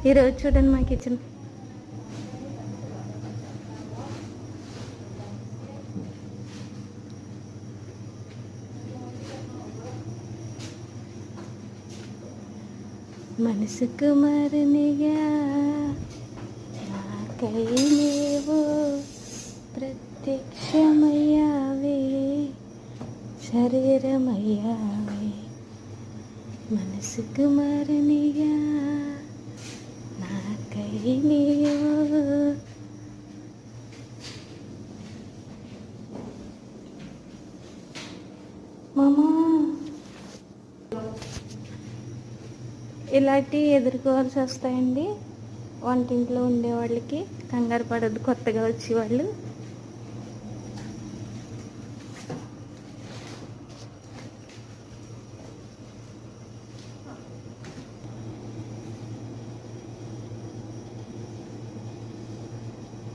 ఈరోజు చూడండి మా కిచెన్. మనసుకు మరునిగా నాకై నీవు ప్రత్యక్షమయ్యావే, శరీరమయ్యావే. మనసుకు మరునిగా నాకై నీవు. మామా ఇలాంటివి ఎదుర్కోవాల్సి వస్తాయండి వంటింట్లో ఉండేవాళ్ళకి. కంగారు పడద్దు, కొత్తగా వచ్చేవాళ్ళు.